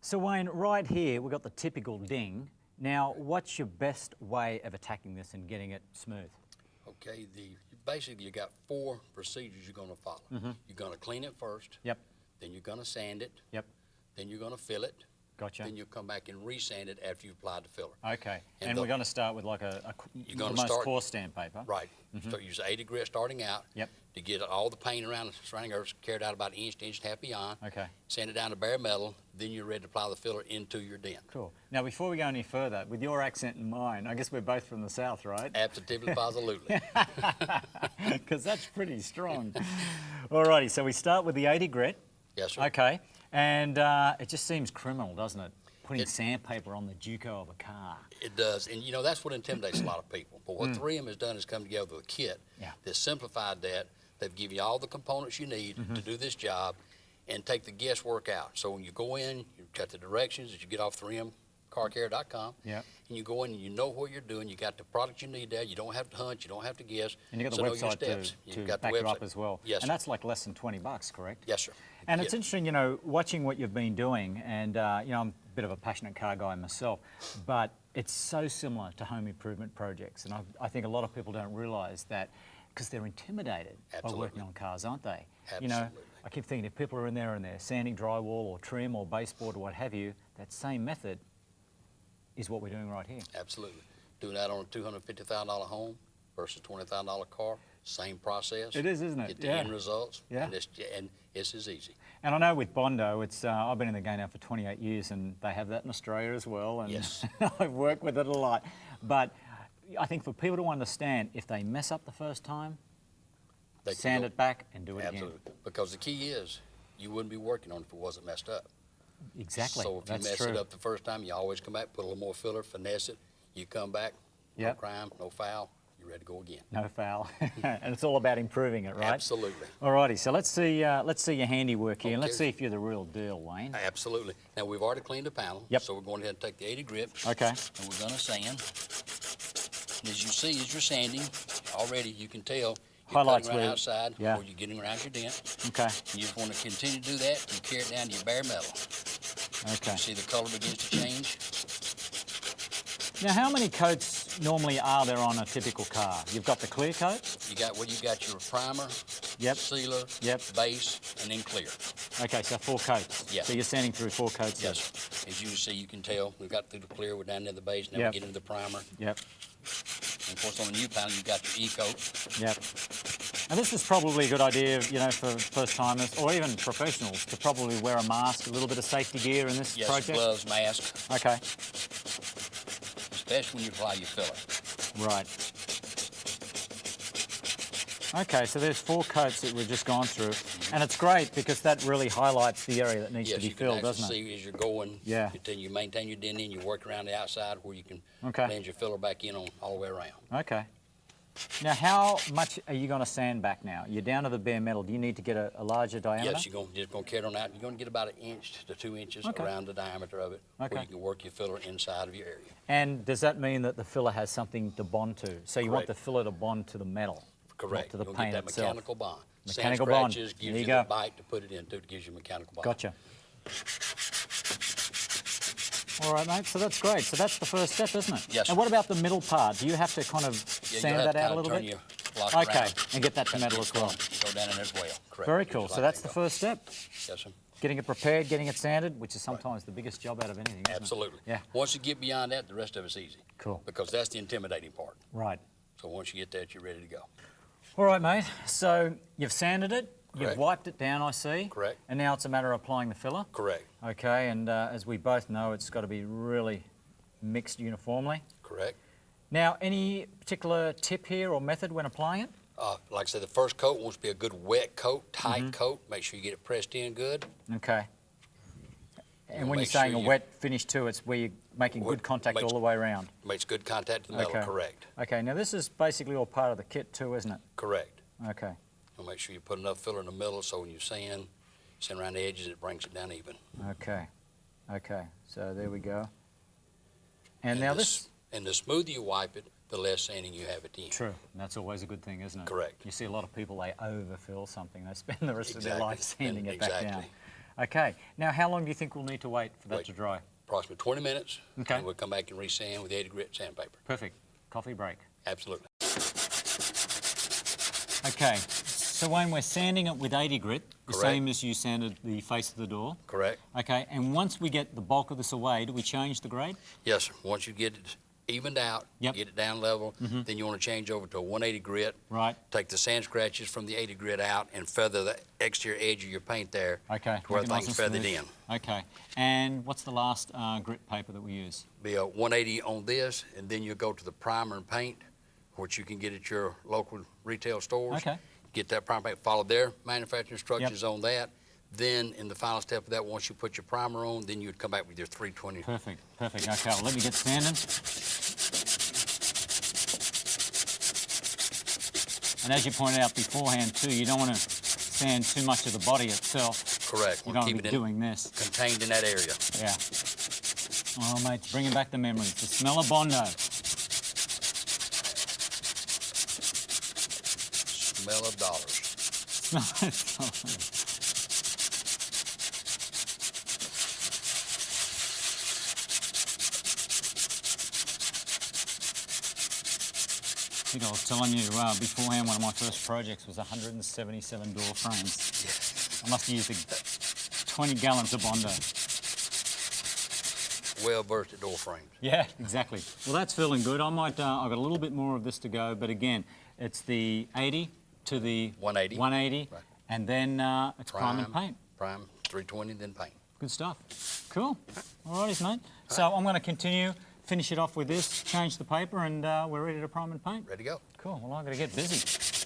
So Wayne, right here we've got the typical ding. Now, what's your best way of attacking this and getting it smooth? Okay, basically you got 4 procedures you're going to follow. You're going to clean it first. Yep. Then you're going to sand it. Yep. Then you're going to fill it. Gotcha. Then you'll come back and resand it after you applied the filler. Okay. And we're going to start with like the most coarse sandpaper. Right. So use 80 grit starting out. Yep. To get all the paint around the surrounding earth carried out about an inch to inch and a half beyond. Okay. Sand it down to bare metal. Then you're ready to apply the filler into your dent. Cool. Now, before we go any further, with your accent and mine, I guess we're both from the south, right? Absolutely, positively. Because that's pretty strong. Alrighty, so we start with the 80 grit. Yes, sir. Okay. And it just seems criminal, doesn't it? Putting sandpaper on the Duco of a car. It does, and you know, that's what intimidates a lot of people. But what 3M has done is come together with a kit that simplified that. They've given you all the components you need to do this job and take the guesswork out. So when you go in, you've got the directions that you get off 3mcarcare.com. Yep. And you go in and you know what you're doing. You got the product you need there. You don't have to hunt. You don't have to guess. And you've got the website to back you up as well. Yes, and that's like less than $20, correct? Yes, sir. And it's interesting, you know, watching what you've been doing, and you know, I'm a bit of a passionate car guy myself, but it's so similar to home improvement projects, and I think a lot of people don't realise that because they're intimidated by working on cars, aren't they? Absolutely. You know, I keep thinking if people are in there and they're sanding drywall or trim or baseboard or what have you, that same method is what we're doing right here. Absolutely. Doing that on a $250,000 home versus $20,000 car, same process. It is, isn't it? Get the end results. Yeah. And it's as easy. And I know with Bondo, it's I've been in the game now for 28 years, and they have that in Australia as well. And yes. I've worked with it a lot. But I think for people to understand, if they mess up the first time, they sand it back and do it again. Absolutely. Because the key is, you wouldn't be working on it if it wasn't messed up. Exactly. So if you mess it up the first time, you always come back, put a little more filler, finesse it. You come back, no crime, no foul. You're ready to go again. No foul. And it's all about improving it, right? Absolutely. Alrighty, so let's see your handiwork here, and let's see if you're the real deal, Wayne. Absolutely. Now we've already cleaned the panel, so we're going ahead and take the 80 grit. Okay. And we're going to sand. And as you see, as you're sanding, already you can tell you're cutting around outside or you're getting around your dent. Okay. You just want to continue to do that. You carry it down to your bare metal. Okay. You see the color begins to change. Now, how many coats normally are there on a typical car? You've got the clear coat? You got your primer, sealer, base, and then clear. Okay, so 4 coats. Yes. So you're sanding through 4 coats. Yes. As you can see, you can tell we've got through the clear, we're down to the base, now we get into the primer. Yep. And of course, on the new panel, you've got your E-coat. Yep. And this is probably a good idea, you know, for first-timers or even professionals to probably wear a mask, a little bit of safety gear in this project. Yes, gloves, mask. Okay. Especially when you apply your filler. Right. Okay, so there's 4 coats that we've just gone through, and it's great because that really highlights the area that needs to be filled, doesn't it? Yes, you can see as you're going, until you maintain your dent in, you work around the outside where you can blend your filler back in on all the way around. Okay. Now, how much are you going to sand back now? You're down to the bare metal. Do you need to get a larger diameter? Yes, you're just going to carry it on out. You're going to get about 1 inch to 2 inches around the diameter of it, where you can work your filler inside of your area. And does that mean that the filler has something to bond to? So you want the filler to bond to the metal? Correct. Not to the paint paint that itself. Mechanical bond. Mechanical bond. Gives you the bite to put it into. It gives you mechanical bond. Gotcha. All right, mate, so that's great. So that's the first step, isn't it? Yes. And what about the middle part? Do you have to kind of sand that out a little bit? Okay, and get that to metal as well. Go down in there as well, correct. Very cool. So that's the first step. Yes, sir. Getting it prepared, getting it sanded, which is sometimes the biggest job out of anything, isn't Absolutely. it? Yeah. Once you get beyond that, the rest of it's easy. Cool. Because that's the intimidating part. Right. So once you get that, you're ready to go. All right, mate. So you've sanded it. You've wiped it down, I see. Correct. And now it's a matter of applying the filler. Correct. Okay, and as we both know, it's got to be really mixed uniformly. Correct. Now, any particular tip here or method when applying it? Like I said, the first coat wants to be a good wet coat, tight coat. Make sure you get it pressed in good. Okay. And when you're saying a wet finish too, it's where you're making good contact all the way around. Makes good contact to the metal, correct. Okay, now this is basically all part of the kit too, isn't it? Correct. Okay. And make sure you put enough filler in the middle so when you sand around the edges, it brings it down even. Okay. Okay, so there we go. And now this... And the smoother you wipe it, the less sanding you have at the end. True, and that's always a good thing, isn't it? Correct. You see a lot of people, they overfill something. They spend the rest of their life sanding it back down. Okay. Now, how long do you think we'll need to wait for that Wait. to dry? Approximately 20 minutes. Okay. And we'll come back and resand with the 80 grit sandpaper. Perfect. Coffee break. Absolutely. Okay. So Wayne, we're sanding it with 80 grit, the Correct. same as you sanded the face of the door. Correct. Okay. And once we get the bulk of this away, do we change the grade? Yes, sir. Once you get it evened out, Yep. get it down level, then you want to change over to a 180 grit. Right. Take the sand scratches from the 80 grit out and feather the exterior edge of your paint there Okay. to where Make it nice things and feathered smooth. in. Okay. And what's the last grit paper that we use? Be a 180 on this, and then you go to the primer and paint, which you can get at your local retail stores. Okay. Get that primer paint, follow their manufacturing instructions on that. Then in the final step of that, once you put your primer on, then you'd come back with your 320. Perfect. Perfect. Okay. Well, let me get sanding. And as you pointed out beforehand too, you don't want to sand too much of the body itself. Correct. You We'll don't keep want to it be doing this. contained in that area. Yeah. Oh, mate, it's bringing back the memories. The smell of Bondo. Smell of dollars. I think I was telling you beforehand, one of my first projects was 177 door frames. Yes. I must have used 20 gallons of Bondo. Well versed at door frames. Yeah, exactly. Well, that's feeling good. I might, I've got a little bit more of this to go, but again, it's the 80 to the 180. 180, Right. and then it's prime and paint. Prime, 320, then paint. Good stuff. Cool. All righties, mate. So I'm going to continue, finish it off with this, change the paper, and we're ready to prime and paint. Ready to go. Cool. Well, I've got to get busy.